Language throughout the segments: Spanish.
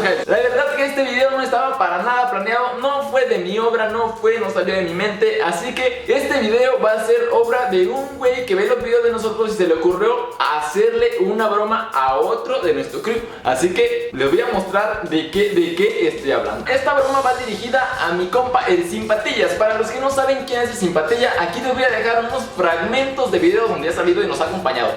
Jaime. La verdad que este video no estaba para nada planeado, no fue de mi obra, no salió de mi mente. Así que este video va a ser obra de un güey que ve los videos de nosotros y se le ocurrió hacerle una broma a otro de nuestro crew. Así que les voy a mostrar de qué estoy hablando. Esta broma va dirigida a mi compa el Simpatillas. Para los que no saben quién es el Simpatilla, aquí les voy a dejar unos fragmentos de videos donde ha salido y nos ha acompañado.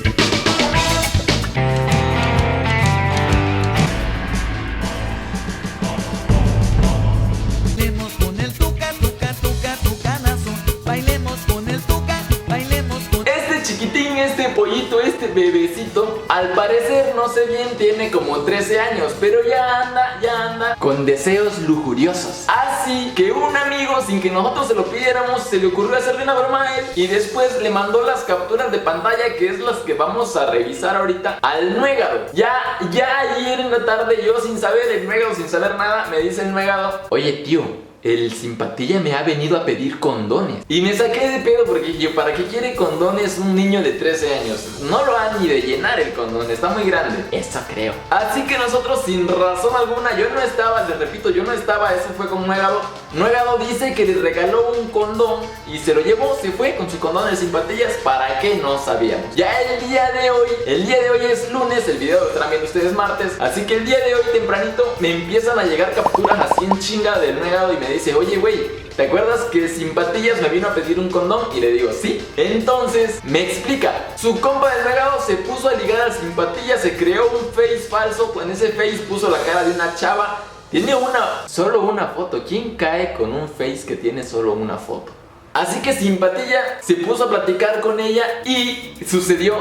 Este pollito, este bebecito, al parecer, no sé bien, tiene como 13 años, pero ya anda con deseos lujuriosos. Así que un amigo, sin que nosotros se lo pidiéramos, se le ocurrió hacerle una broma a él y después le mandó las capturas de pantalla, que es las que vamos a revisar ahorita, al Nuegado. Ya ayer en la tarde, yo sin saber, el Nuegado sin saber nada, me dice el Nuegado: oye tío, el Simpatilla me ha venido a pedir condones. Y me saqué de pedo porque yo, ¿para qué quiere condones un niño de 13 años? No lo ha ni de llenar el condón, está muy grande. Eso creo. Así que nosotros sin razón alguna, yo no estaba, les repito, yo no estaba, eso fue con Nuegado. Nuegado dice que le regaló un condón y se lo llevó, se fue con su condón de Simpatillas. ¿Para qué? No sabíamos. Ya el día de hoy es lunes, el video lo estarán viendo ustedes martes. Así que el día de hoy tempranito me empiezan a llegar capturas así en chinga del Nuegado y me dice: oye güey, ¿te acuerdas que Simpatillas me vino a pedir un condón? Y le digo: sí. Entonces me explica, su compa del Nuegado se puso a ligar al Simpatillas, se creó un face falso, en ese face puso la cara de una chava. Tiene solo una foto. ¿Quién cae con un face que tiene solo una foto? Así que Simpatilla se puso a platicar con ella y sucedió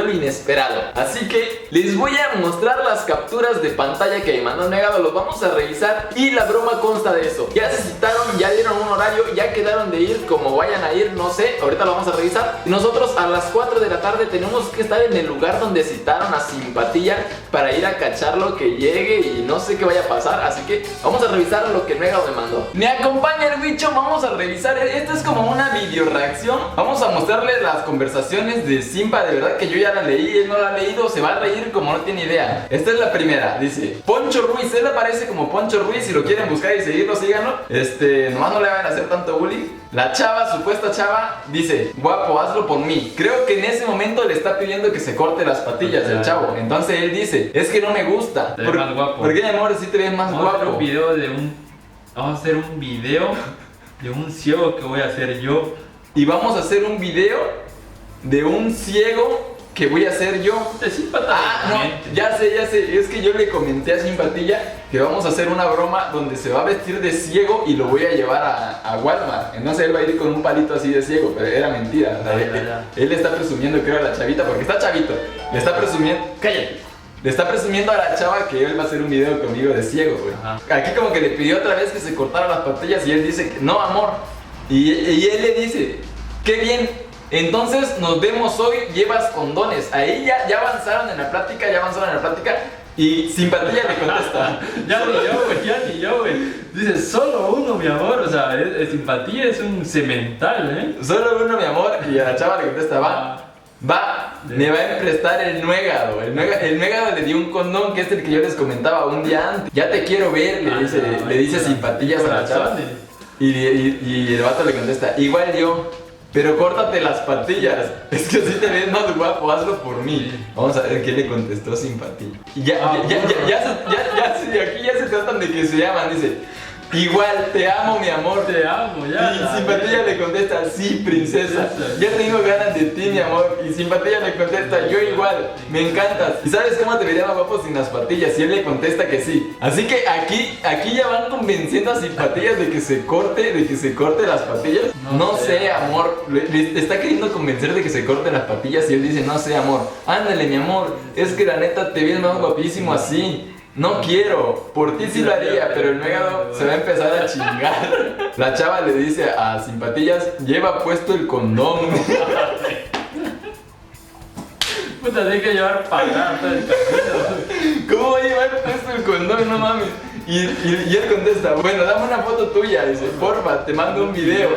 lo inesperado. Así que les voy a mostrar las capturas de pantalla que me mandó Nuegado. Los vamos a revisar y la broma consta de eso. Ya se citaron, ya dieron un horario, ya quedaron de ir, como vayan a ir, no sé. Ahorita lo vamos a revisar. Y nosotros a las 4 de la tarde tenemos que estar en el lugar donde citaron a Simpatilla para ir a cacharlo, que llegue y no sé qué vaya a pasar. Así que vamos a revisar lo que Nuegado me mandó. Me acompaña el bicho, vamos a revisar. Esto es como una video reacción. Vamos a mostrarles las conversaciones de Simpa. De verdad que yo ya la leí, él no la ha leído, se va a reír como no tiene idea. Esta es la primera, dice Poncho Ruiz, él aparece como Poncho Ruiz. Si lo quieren buscar y seguirlo, síganlo. Nomás no le van a hacer tanto bullying. La chava, supuesta chava, dice: guapo, hazlo por mí. Creo que en ese momento le está pidiendo que se corte las patillas del chavo. Entonces él dice: es que no me gusta. Te ves más guapo. ¿Por qué, mi amor, si te ves más guapo? Vamos a hacer un video de un ciego que voy a hacer yo. Y vamos a hacer un video de un ciego que voy a hacer yo. De Simpatilla. No, ya sé. Es que yo le comenté a Simpatilla que vamos a hacer una broma donde se va a vestir de ciego y lo voy a llevar a Walmart. Entonces él va a ir con un palito así de ciego, pero era mentira. O sea, él está presumiendo, creo, a la chavita, porque está chavito. Le está presumiendo. ¡Cállate! Le está presumiendo a la chava que él va a hacer un video conmigo de ciego, güey. Aquí como que le pidió otra vez que se cortara las patillas y él dice que no, amor. Y él le dice: qué bien, entonces nos vemos hoy, llevas condones. Ahí ya avanzaron en la plática, y Simpatilla le contesta: ya ni yo, güey. Dice: solo uno, mi amor. O sea, Simpatilla es un cemental, Solo uno, mi amor. Y a la chava le contesta: me va a prestar el Nuegado. El Nuegado le dio un condón, que es el que yo les comentaba un día antes. Ya te quiero ver, le dice Simpatillas a la chava. Y el vato le contesta: igual yo, pero córtate las patillas. Es que así te ves más guapo, hazlo por mí. Vamos a ver qué le contestó Simpatilla. Aquí ya se tratan de que se llaman, dice: igual, te amo, mi amor. Te amo, ya. Y Simpatilla le contesta: sí, princesa. Ya tengo ganas de ti, mi amor. Y Simpatilla le contesta: yo igual, me encantas. ¿Y sabes cómo te vería más guapo sin las patillas? Y él le contesta que sí. Así que aquí ya van convenciendo a Simpatillas de que se corte las patillas. No sé, amor. Le está queriendo convencer de que se corte las patillas y él dice: no sé, amor. Ándale, mi amor. Es que la neta te ves más guapísimo así. No quiero, por ti sí lo haría, pero el Nuegado se va a empezar a chingar. La chava le dice a Simpatillas: lleva puesto el condón. Puta, hay que llevar pagado todo el camino. ¿Cómo va a llevar puesto el condón, no mames. Y él contesta, bueno, dame una foto tuya. Dice, porfa, te mando un video.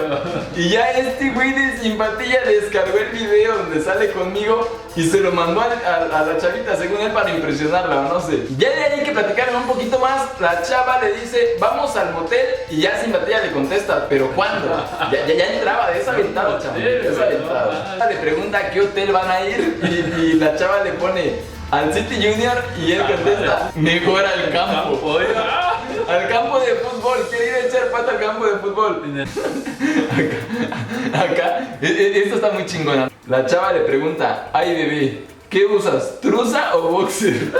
Y ya este güey de simpatía descargó el video donde sale conmigo y se lo mandó a la chavita, según él, para impresionarla, o no sé. Ya de ahí que platicaron un poquito más, la chava le dice, vamos al motel. Y ya simpatía le contesta, ¿pero cuándo? Ya entraba, desaventado, chavo. Desaventado. Le pregunta a qué hotel van a ir y la chava le pone al City Junior y él contesta, mejor al campo. Al campo de fútbol, quiere ir a echar pata al campo de fútbol. Acá, esto está muy chingona. La chava le pregunta, ay bebé, ¿qué usas? ¿Trusa o boxer?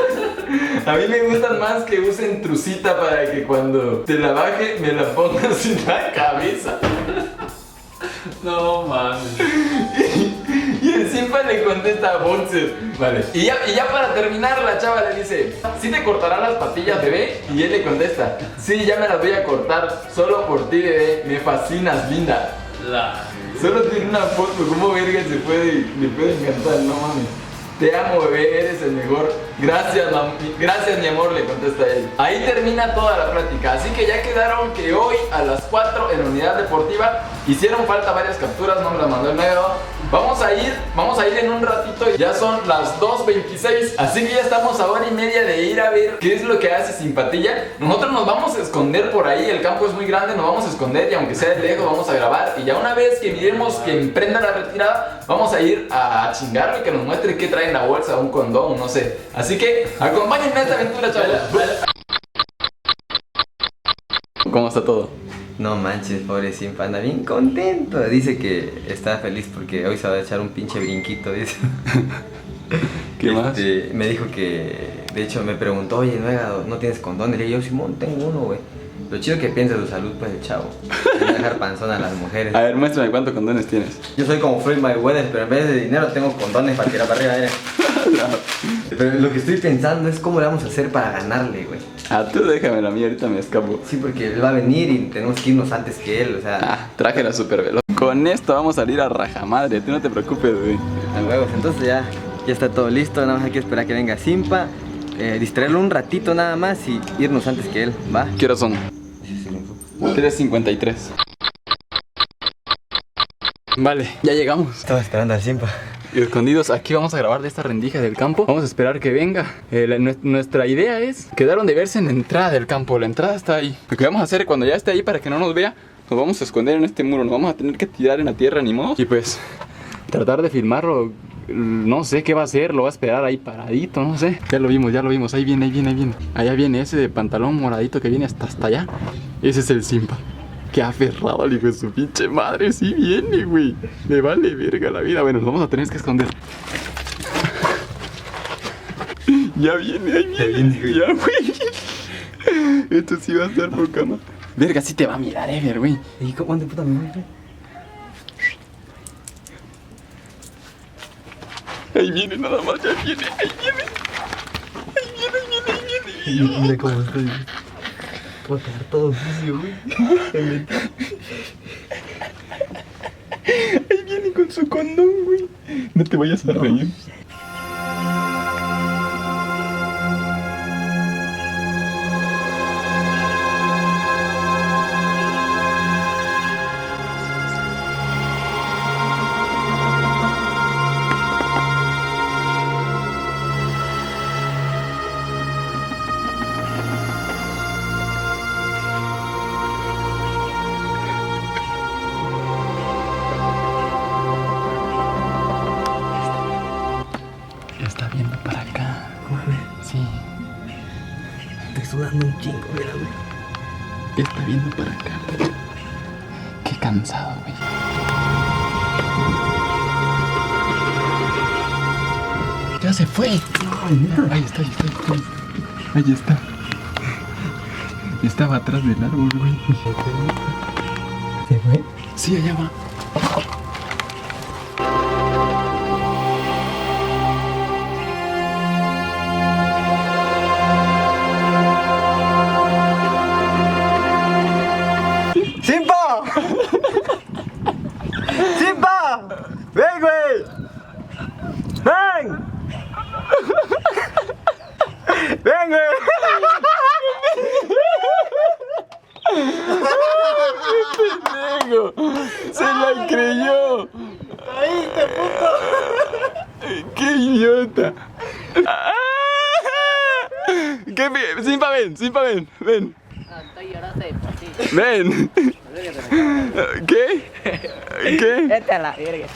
A mí me gustan más que usen trusita para que cuando te la baje me la pongas en la cabeza. No mames. Y el simpa le contesta boxer. Vale. Y ya para terminar, la chava le dice, ¿sí te cortarán las patillas, bebé? Y él le contesta, sí, ya me las voy a cortar. Solo por ti, bebé. Me fascinas, linda. Solo tiene una foto. ¿Cómo verga le puede encantar? No mames. Te amo, bebé, eres el mejor. Gracias, mi amor, le contesta él. Ahí termina toda la plática. Así que ya quedaron que hoy a las 4 en la unidad deportiva. Hicieron falta varias capturas, no me las mandó el negro. Vamos a ir en un ratito. Ya son las 2:26. Así que ya estamos a hora y media de ir a ver qué es lo que hace Simpatilla. Nosotros nos vamos a esconder por ahí. El campo es muy grande, nos vamos a esconder. Y aunque sea de lejos, vamos a grabar. Y ya una vez que miremos que emprenda la retirada, vamos a ir a chingarlo y que nos muestre qué trae en la bolsa, un condón, no sé. Así que acompáñenme a esta aventura, chavos. ¿Cómo está todo? No manches, pobre Simpa, anda bien contento. Dice que está feliz porque hoy se va a echar un pinche brinquito, dice. ¿Qué más? Me dijo que, de hecho me preguntó, oye, ¿no tienes condón? Le dije yo, Simón, tengo uno, güey. Lo chido que piensa de su salud, pues, el chavo. Va a dejar panzón a las mujeres. A ver, muéstrame cuántos condones tienes. Yo soy como Floyd Mayweather, pero en vez de dinero tengo condones para tirar para arriba, No. Pero lo que estoy pensando es cómo le vamos a hacer para ganarle, güey. Ah, tú déjame, a mí ahorita me escapo. Sí, porque él va a venir y tenemos que irnos antes que él, o sea. Ah, traje la super veloz. Con esto vamos a salir a rajamadre, tú no te preocupes, güey. A huevos, entonces ya está todo listo, nada más hay que esperar que venga Simpa, distraerlo un ratito nada más y irnos antes que él, ¿va? ¿Qué horas son? 3:53. Vale, ya llegamos. Estaba esperando al Simpa. Y escondidos, aquí vamos a grabar de esta rendija del campo. Vamos a esperar que venga. Nuestra idea es, quedaron de verse en la entrada del campo. La entrada está ahí. Lo que vamos a hacer cuando ya esté ahí, para que no nos vea, nos vamos a esconder en este muro. Nos vamos a tener que tirar en la tierra, ni modo. Y pues, tratar de filmarlo. No sé qué va a hacer, lo va a esperar ahí paradito, no sé. Ya lo vimos, ahí viene. Allá viene ese de pantalón moradito que viene hasta allá. Ese es el Simpa. Qué aferrado al hijo de su pinche madre. Sí viene, güey. Le vale verga la vida. Bueno, nos vamos a tener que esconder. Ya viene, ahí viene. Ya, güey. Esto sí va a estar por cama. Verga, sí te va a mirar, Ever, güey. ¿Y cuánto puta me voy? Ahí viene nada más, ya viene, ahí viene. Mira cómo estoy. Voy a quedar todo sucio, güey. Ahí viene con su condón, güey. No te vayas a reír. Está viendo para acá. Sí. Estoy sudando un chingo, mira, güey. Está viendo para acá. Qué cansado, güey. Ya se fue. Ahí está. Ahí está. Estaba atrás del árbol, güey. ¿Se fue? Sí, allá va. ¡Simpa! ¡Simpa! ¡Ven, güey! ¡Ven! ¡Ven, güey! ven, Simpa, ven, ven. No, estoy llorando de por sí. Ven. ¿Qué? ¿Qué? Vete a la verga.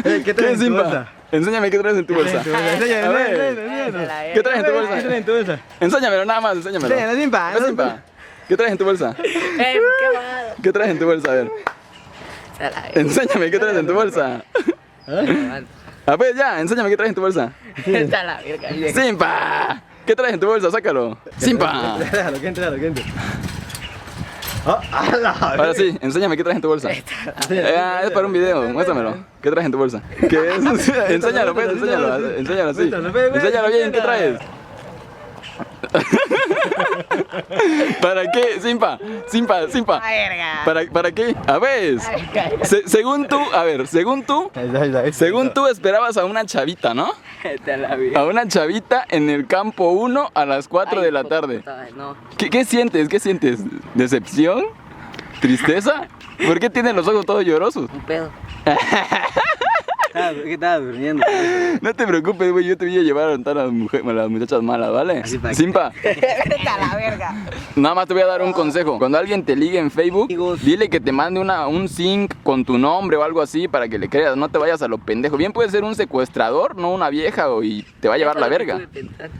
¿Qué ¿Qué, Simpa? Enséñame qué traes en tu bolsa. Enséñame, A ver. Vete a la ¿Qué traes en tu verga. bolsa? ¿Qué traes en tu bolsa? Enséñamelo nada más, enséñamelo. Enséñalo, Simpa. A ver, Simpa. ¿Qué traes en tu bolsa? Qué malo. ¿Qué traes en tu bolsa? A ver. Vete a la verga. Enséñame qué traes en tu bolsa. A ver, ya, enséñame qué traes en tu bolsa. Vete a la verga. Simpa. ¿Qué traes en tu bolsa? Sácalo. Simpa. Déjalo, que entre, que entre. ¡Hala! Ahora sí, enséñame qué traes en tu bolsa. Es para un video, muéstramelo. ¿Qué traes en tu bolsa? ¿Qué es? Enséñalo, pues, enséñalo. Enséñalo así. Enséñalo bien, ¿qué traes? ¿Para qué? Simpa, Simpa, Simpa. Verga. ¿Para qué? A ver, según tú, a ver, según tú esperabas a una chavita, ¿no? Vete a la verga. A una chavita en el campo 1 a las 4 de la tarde. No. ¿Qué sientes? ¿Qué sientes? ¿Decepción? ¿Tristeza? ¿Por qué tienes los ojos todos llorosos? Un pedo. ¿Qué estabas durmiendo? No te preocupes, güey, yo te voy a llevar a montar a las muchachas malas, ¿vale? Simpa, Vete a la verga. nada más te voy a dar un consejo. Cuando alguien te ligue en Facebook, dile que te mande un sync con tu nombre o algo así para que le creas. No te vayas a lo pendejo. Bien puede ser un secuestrador, no una vieja, y te va a llevar la verga.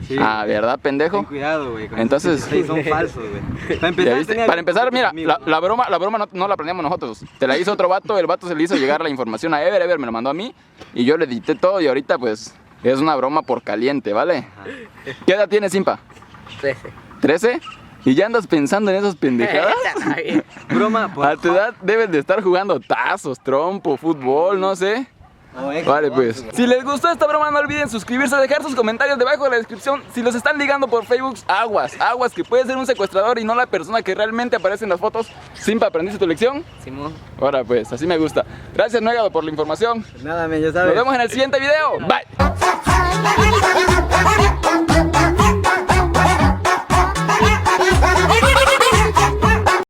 Sí. Ah, ¿verdad, pendejo? Ten cuidado, güey. Entonces- son falsos, güey. ¿Ya viste? Para empezar, mira, la broma no la planeamos nosotros. Te la hizo otro vato, el vato se le hizo llegar la información a Ever me lo mandó a mí y yo le edité todo y ahorita pues es una broma por caliente, ¿vale? ¿Qué edad tienes, Simpa? 13. ¿13? ¿Y ya andas pensando en esas pendejadas? Vete a la verga. Broma, A tu edad debes de estar jugando tazos, trompo, fútbol, no sé. Vale, pues. Si les gustó esta broma, no olviden suscribirse, dejar sus comentarios debajo de la descripción. Si los están ligando por Facebook, aguas, que puede ser un secuestrador y no la persona que realmente aparece en las fotos. Simpa, ¿aprendiste tu lección? Simón. Ahora pues, así me gusta. Gracias, Nuegado, por la información. Nada, men, ya Nos sabes. vemos en el siguiente video. Bye.